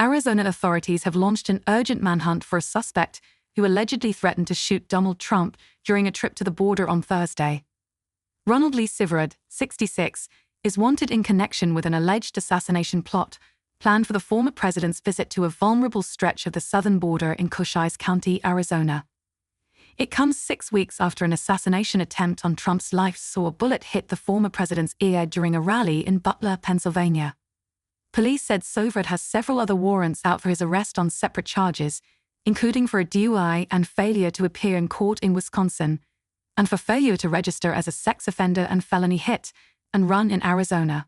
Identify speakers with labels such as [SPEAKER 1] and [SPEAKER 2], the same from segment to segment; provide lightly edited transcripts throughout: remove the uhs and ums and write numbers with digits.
[SPEAKER 1] Arizona authorities have launched an urgent manhunt for a suspect who allegedly threatened to shoot Donald Trump during a trip to the border on Thursday. Ronald Lee Siverud, 66, is wanted in connection with an alleged assassination plot planned for the former president's visit to a vulnerable stretch of the southern border in Cochise County, Arizona. It comes 6 weeks after an assassination attempt on Trump's life saw a bullet hit the former president's ear during a rally in Butler, Pennsylvania. Police said Siverud has several other warrants out for his arrest on separate charges, including for a DUI and failure to appear in court in Wisconsin, and for failure to register as a sex offender and felony hit and run in Arizona.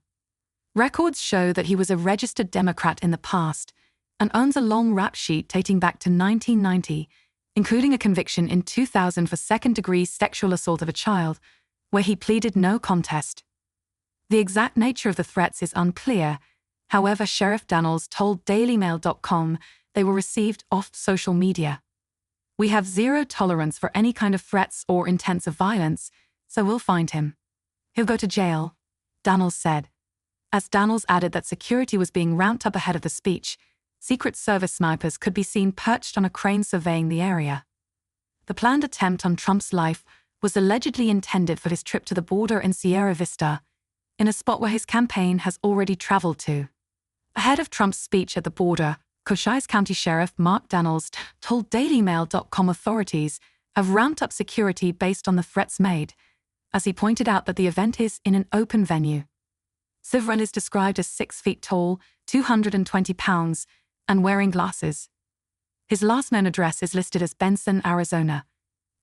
[SPEAKER 1] Records show that he was a registered Democrat in the past and owns a long rap sheet dating back to 1990, including a conviction in 2000 for second-degree sexual assault of a child, where he pleaded no contest. The exact nature of the threats is unclear. However, Sheriff Daniels told DailyMail.com they were received off social media. "We have zero tolerance for any kind of threats or intents of violence, so we'll find him. He'll go to jail," Daniels said. As Daniels added that security was being ramped up ahead of the speech, Secret Service snipers could be seen perched on a crane surveying the area. The planned attempt on Trump's life was allegedly intended for his trip to the border in Sierra Vista, in a spot where his campaign has already traveled to. Ahead of Trump's speech at the border, Cochise County Sheriff Mark Daniels told DailyMail.com authorities have ramped up security based on the threats made, as he pointed out that the event is in an open venue. Siverud is described as 6 feet tall, 220 pounds, and wearing glasses. His last known address is listed as Benson, Arizona.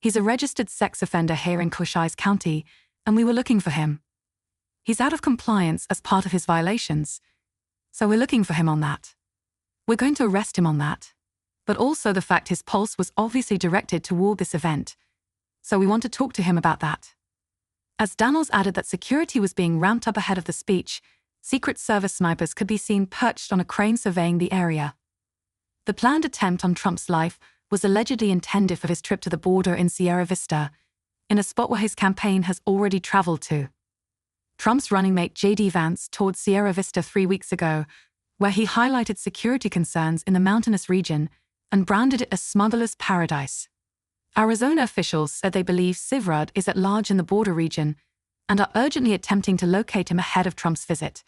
[SPEAKER 1] He's a registered sex offender here in Cochise County, and we were looking for him. He's out of compliance as part of his violations, so we're looking for him on that. We're going to arrest him on that, but also the fact his pulse was obviously directed toward this event, so we want to talk to him about that. As Daniels added that security was being ramped up ahead of the speech, Secret Service snipers could be seen perched on a crane surveying the area. The planned attempt on Trump's life was allegedly intended for his trip to the border in Sierra Vista, in a spot where his campaign has already traveled to. Trump's running mate J.D. Vance toured Sierra Vista 3 weeks ago, where he highlighted security concerns in the mountainous region and branded it as smuggler's paradise. Arizona officials said they believe Siverud is at large in the border region and are urgently attempting to locate him ahead of Trump's visit.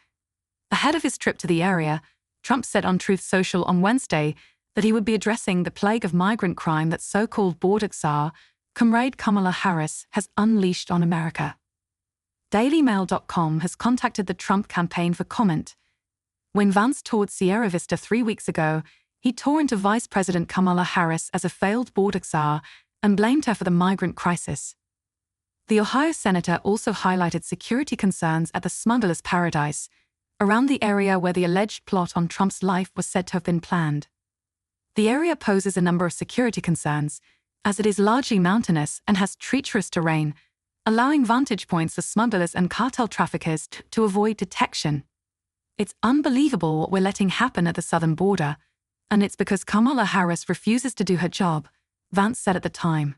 [SPEAKER 1] Ahead of his trip to the area, Trump said on Truth Social on Wednesday that he would be addressing the plague of migrant crime that so-called border czar, Comrade Kamala Harris, has unleashed on America. DailyMail.com has contacted the Trump campaign for comment. When Vance toured Sierra Vista 3 weeks ago, he tore into Vice President Kamala Harris as a failed border czar and blamed her for the migrant crisis. The Ohio senator also highlighted security concerns at the smuggler's paradise, around the area where the alleged plot on Trump's life was said to have been planned. The area poses a number of security concerns, as it is largely mountainous and has treacherous terrain, allowing vantage points for smugglers and cartel traffickers to avoid detection. "It's unbelievable what we're letting happen at the southern border, and it's because Kamala Harris refuses to do her job," Vance said at the time.